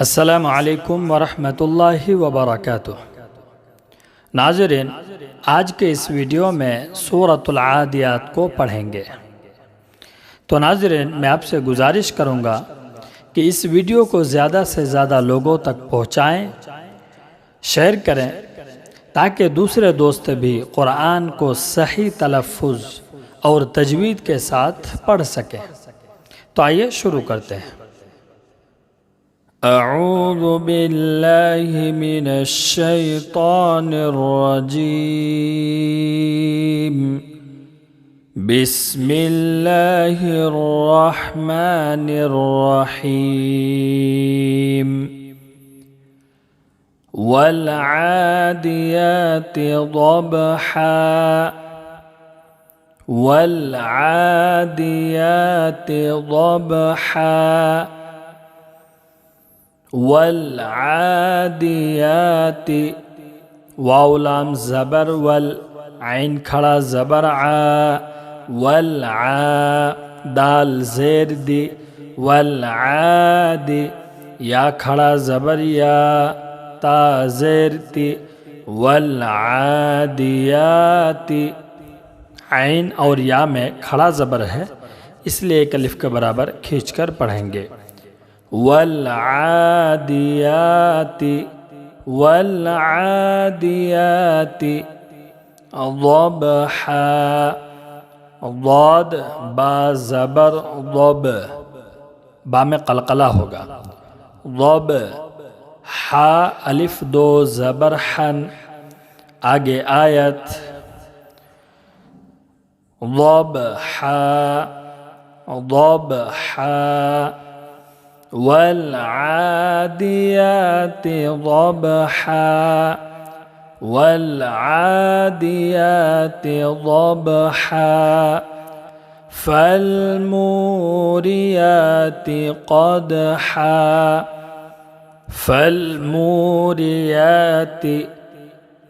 अस्सलामु अलैकुम वरहमतुल्लाहि वबरकातुह। नाज़रीन, आज के इस वीडियो में सूरतुल आदियात को पढ़ेंगे। तो नाज़रीन, मैं आपसे गुजारिश करूँगा कि इस वीडियो को ज़्यादा से ज़्यादा लोगों तक पहुँचाएँ, शेयर करें, ताकि दूसरे दोस्त भी कुरान को सही तलफ़ुज़ और तजवीद के साथ पढ़ सकें। तो आइए शुरू करते हैं। अऊज़ु बिल्लाहि मिनश शैतानिर रजीम। बिस्मिल्लाहिर रहमानिर रहीम। वल आदियाति ज़बहा। वल आदियाति ज़बहा। वल आदियाति, वाव लाम ज़बर वल, आइन खड़ा ज़बर आ, वल आ, दाल ज़ेर दी, वल आदि, या खड़ा ज़बर या, ता ज़ेर ती, वल आदियाति। आइन और या में खड़ा ज़बर है, इसलिए एक अलिफ के बराबर खींचकर पढ़ेंगे। वल आदियाति, वल आदियाति ज़बहा। ज़ाद बा ज़बर ज़ब, बा में क़लक़ला होगा। ज़ब हा अलिफ दो ज़बर हन, आगे आयत ज़बहा ज़बहा। वल आदियाति ज़बहा। वल आदियाति ज़बहा। फल मूरियाति क़दहा। फल मूरियाति,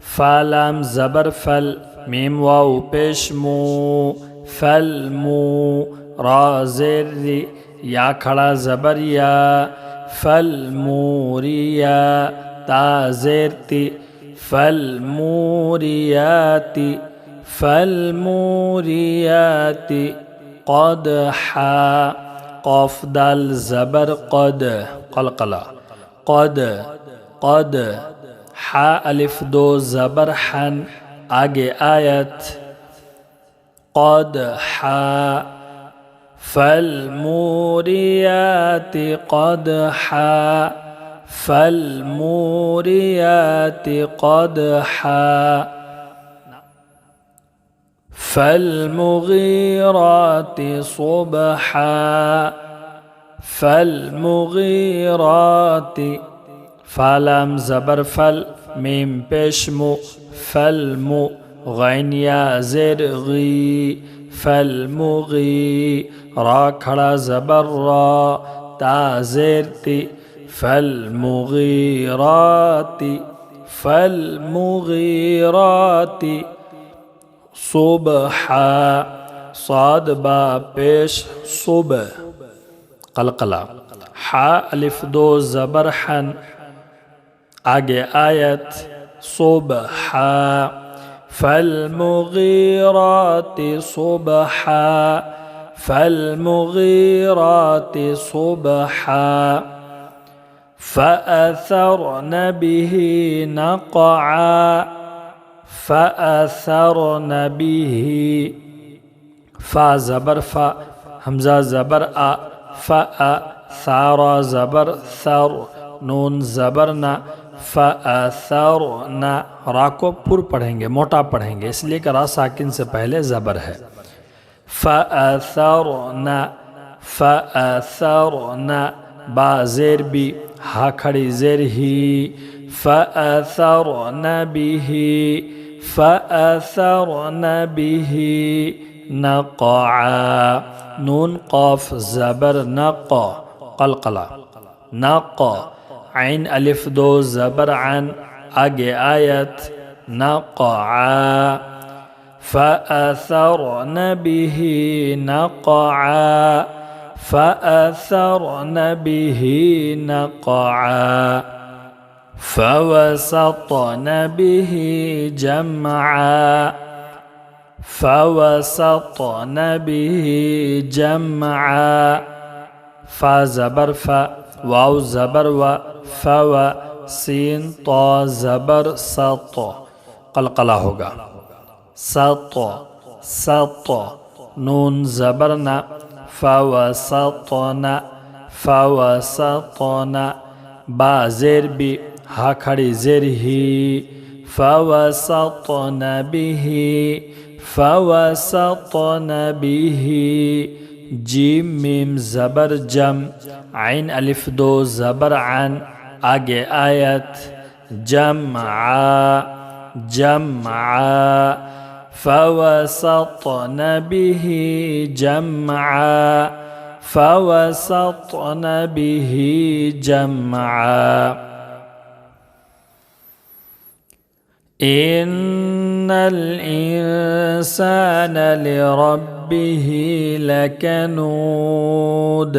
फालाम ज़बर फल, मीम वाव पेश मू, फल मू, रा ज़ेर री, या खड़ा ज़बर या, फल मूरिया, ता ज़ेर ती, फल मूरियाति। फल मूरियाति क़दहा। क़ाफ दाल ज़बर क़द, क़लक़ला, क़द क़द। हा अलिफ दो ज़बर हन, आगे आयत क़दहा। फल मूरियाति क़दहा। फल मूरियाति क़दहा। फल मुग़ीराति सुबहा। फल मुग़ीराति, फालाम ज़बर फल, मीम पेश मु, फल मु, गैन या ज़ेर गी, फल मुगी, रा खड़ा ज़बर रा, ता ज़ेर ती, फल मुग़ीराति। फल मुग़ीराति सुबहा। साद बा पेश सुबह, क़लक़ला, हा अलिफ दो ज़बर हन, आगे आयत सुबहा। फल मुग़ीराति सुबहा। फल मुग़ीराति सुबहा। फ़अथरन बिही नक़आ। फ़अथरन बिही, फ़ा ज़बर फ़ा, हमज़ा ज़बर आ, फ़अ, सारा ज़बर सर, नून ज़बर ना, फ़अथरना। रा को पुर पढ़ेंगे, मोटा पढ़ेंगे, इसलिए कि रा साकिन से पहले ज़बर है। फ़अथरना फ़अथरना। बा ज़ेर बी, हा खड़ी ज़ेर ही, फ़अथरन बिही। फ़अथरन बिही नक़आ। नून क़ाफ ज़बर नक़, क़लक़ला, नक़। आइन अलिफ दो ज़बर अन, आगे आयत नक़आ। फ़अथरन बिही नक़आ। فأثرن به نقعا فوسطن به جمعا فوسطن به جمعا فا زبر فا واو زبر و فوا सीन तो ज़बर सत कलकला होगा सत सत नून ज़बर ना फवसतना फवसतना बा ज़ेर बी हा खड़ी ज़ेर ही फवसतन बिही फवसतन बिही जीम मीम ज़बर जम आइन अलिफ दो ज़बर आन आगे आयत जमआ जमआ फवसतन बिही जमआ फवसतन बिही जमआ इन्नल इंसान लिरब्बिही लकनूद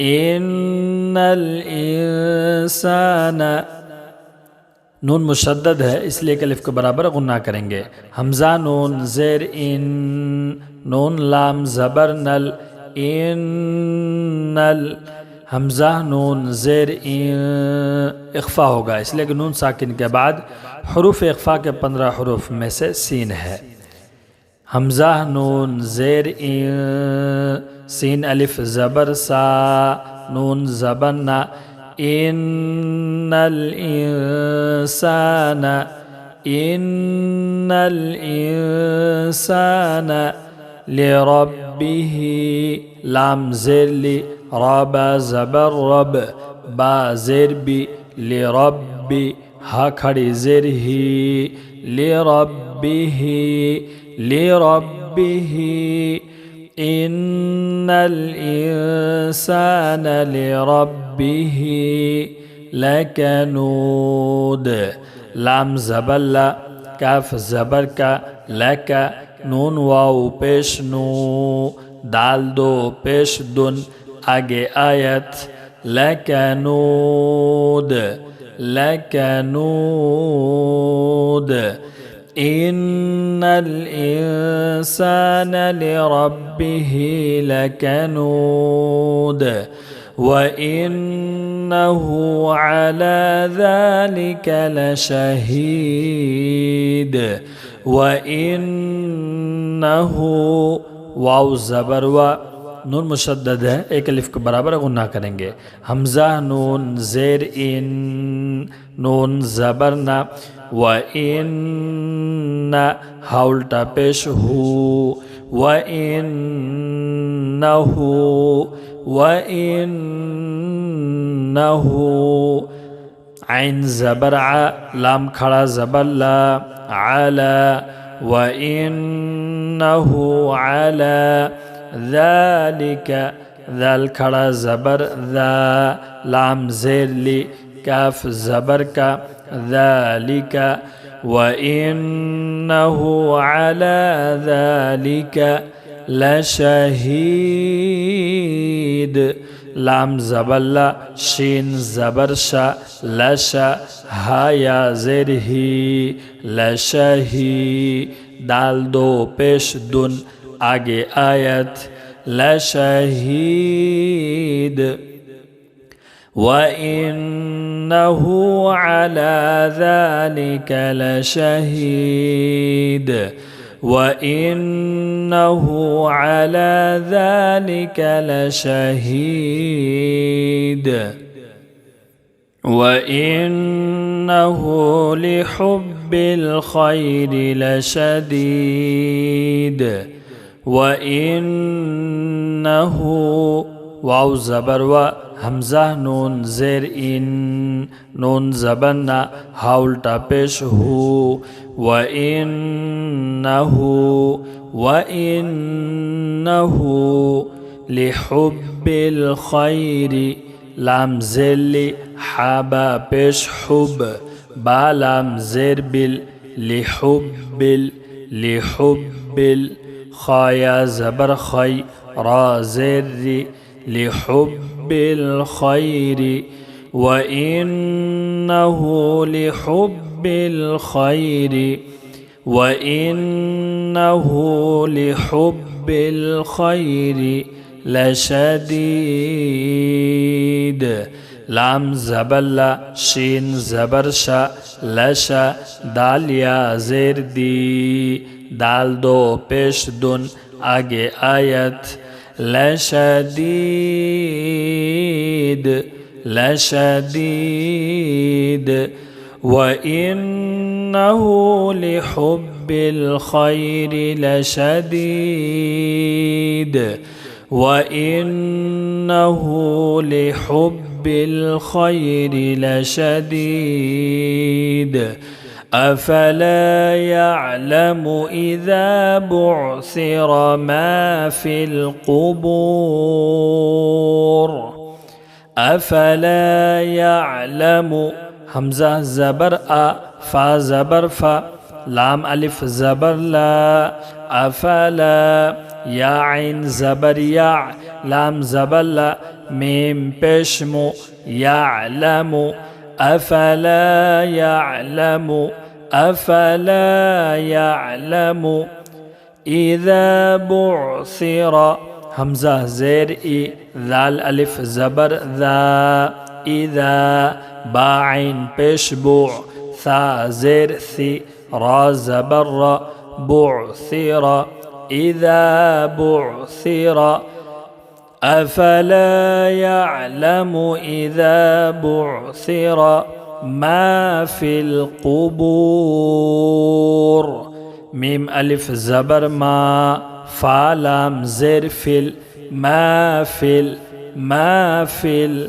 इन्नल इंसान नून मुशद्दद है इसलिए अलिफ के बराबर गुन्ना करेंगे हमज़ा नून ज़ेर इन नून लाम ज़बर नल इन्नल हमज़ा नून ज़ेर इन इख्फ़ा होगा इसलिए कि नून साकिन के बाद हुरूफ इख्फ़ा के 15 हुरूफ में से सीन है हमज़ा नून ज़ेर इन सीन अलिफ ज़बर सा नून ज़बर ना इन्नल इंसान लिरब्बिही लाम ज़ेर ली रबा ज़बर रब बा ज़ेर बी लिरब्बी हा खड़ी ज़ेर ही लिरब्बिही लिरब्बिही इन्नल इंसान लिरब्बिही लकनूद लाम ज़बर ला काफ ज़बर का लका नून वाव पेश नू दाल दो पेश दुन आगे आयत लकनूद लकनूद इन्नल इंसान लिरब्बिही लकनूद व इन्नहु अला ज़ालिका लशहीद व इन्नहु वाव ज़बर व नून मुशद्दद है एक अलिफ के बराबर गुन्ना करेंगे हमज़ा नून ज़ेर इन नून ज़बर ना व इन्ना हा उल्टा पेश हु व इन्नहु आइन ज़बर आ लाम खड़ा ज़बर ला आला व इन्नहु आला ज़ालिका ज़ाल खड़ा ज़बर ज़ा लाम ज़ेर ली काफ ज़बर का ज़ालिका व इन्नहु अला ज़ालिका लशहीद लाम ज़बर ला शीन ज़बर शा लशा हाया ज़ेर ही लशही दाल दो पेश दुन आगे आयत लशहीद व इन्नहु अला ज़ालिका लशहीद व इन्नहु अला ज़ालिका लशहीद व इन्नहु लिहुब्बिल खैरि लशदीद व इन्नहु वाव ज़बर व हमज़ा नून ज़ेर इन नून ज़बर ना हा उल्टा पेश हु व इन्नहु लिहुब्बिल खैरि लाम ज़ेर ली हाबा पेश हुब बा लाम ज़ेर बिल लिहुब्बिल खाया ज़बर खै را زر لحب الخير وإنه لحب الخير وإنه لحب الخير لشديد لام زبر لا شين زبر شا لشا دال یا زیر دی دال دو پیش دن آگے آیت لشدید لشدید وإنه لحب الخير لشديد وإنه لحب الخير لشديد أفلا يعلم إذا بعثر ما في القبور أفلا يعلم همزة زبر فا زبر فا لام ألف زبر لا أفلا يا عين زبر يع لام زبر لا ميم بشمو يعلم أفلا يعلم أفلا يعلم إذا بعثر همزة زير إي ذال ألف زبر ذا إذا با عين پیش بوع ثا زير ثي را زبر را بعثر إذا بعثر أفلا يعلم إذا بعثر ما في القبور ميم ألف زبر ما فا لام زر فل ما في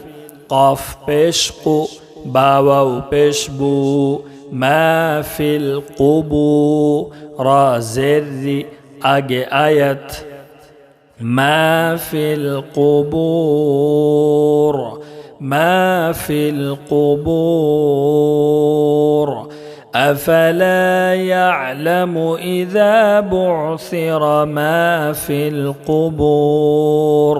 قاف پیش قو باو پیش بو ما في القبور را زر آگے آیت ما في القبور ما في القبور أفلا يعلم إذا بعثر ما في القبور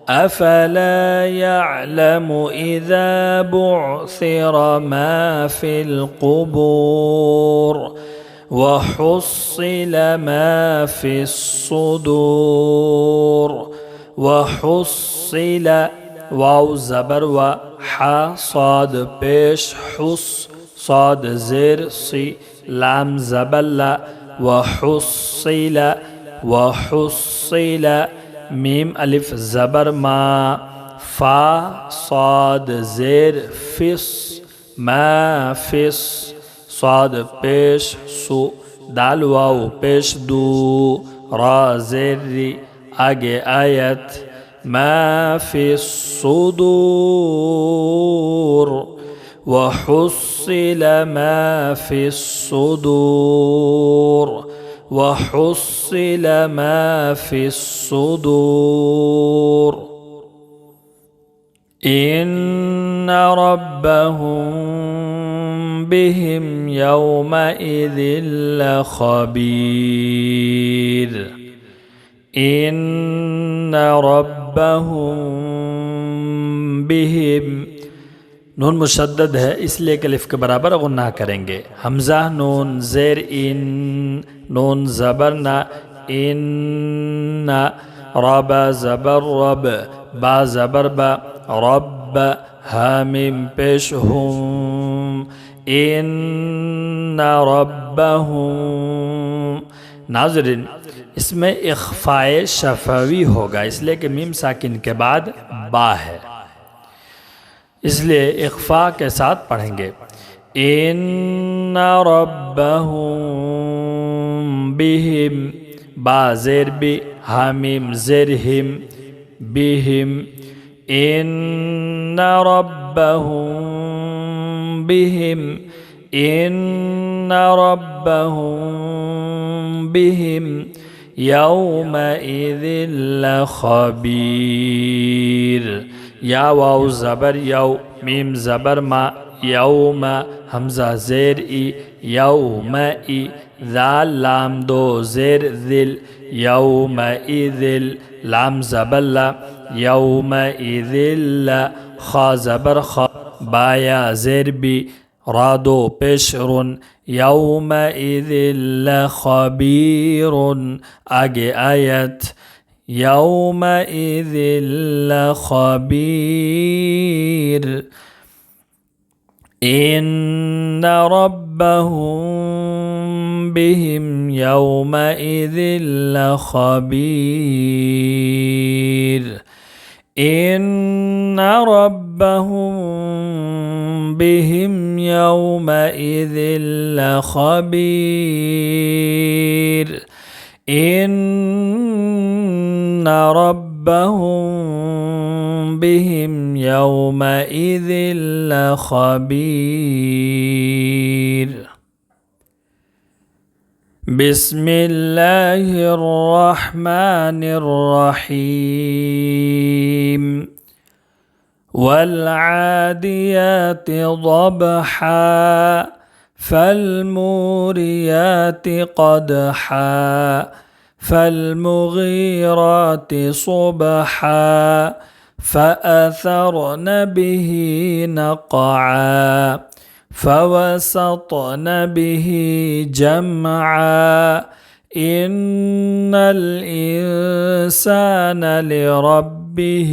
أفلا يعلم إذا بعثر ما في القبور وحصل ما في الصدور وحصل واو زبر و حا صاد پیش حص صاد زر صي لام زبر لا وحصل ميم ألف زبر ما فا صاد زر فص ما فص صاد پیش سو دال واو پیش دو را زر آگے آیت ما في الصدور وحصل ما في الصدور وحصل ما في الصدور إن ربهم بهم يومئذ لخبير إن ربهم بهم नून मुशद्दद है इसलिए कि अलिफ के बराबर गुन्ना करेंगे। हमज़ा नून ज़ेर इन नून ज़बर ना इन रब ज़बर रब बा ज़बर बा रब हामिम पेश हुम इन रब्बहुम। नाज़रीन इसमें इख्फ़ाए शफ़वी होगा इसलिए कि मीम साकिन के बाद बा है, इसलिए इख्फ़ा के साथ पढ़ेंगे। इन्ना रब्बहुम बिहिम बा ज़ेर बी हामिम ज़ेर हिम बिहिम इन्ना रब्बहुम बिहिम इन्ना रब्बहुम बिहिम यौमइज़िन लख़बीर। या वाव ज़बर यौ मीम ज़बर मा यौम हमज़ा ज़ेर ई यौम ई ذال لام دو زیر ذل یومئذ لام زبر یومئذ خا زبر خا بایا زیر بی رادو پیشر یومئذ لخبیر آگے آیت يومئذ لخبير إن ربهم بهم يومئذ لخبير إن ربهم بهم يومئذ لخبير إن ربهم بهم يومئذ لخبير بسم الله الرحمن الرحيم والعاديات ضبحا فالموريات قدحا فالمغيرات صبحا فأثرن به نقعا فوسطن به جمعا إن الإنسان لربه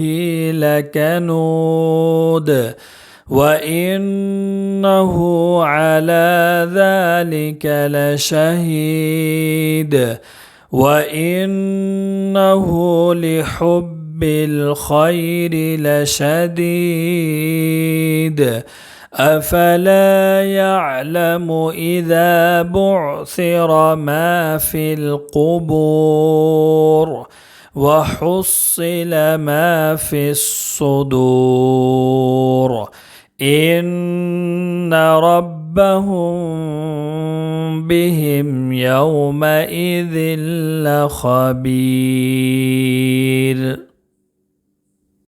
لكنود وإنه على ذلك لشهيد وإنه لحب الخير لشديد أفلا يعلم إذا بعثر ما في القبور وحصل ما في الصدور إن ربهم بهم يومئذ لخبير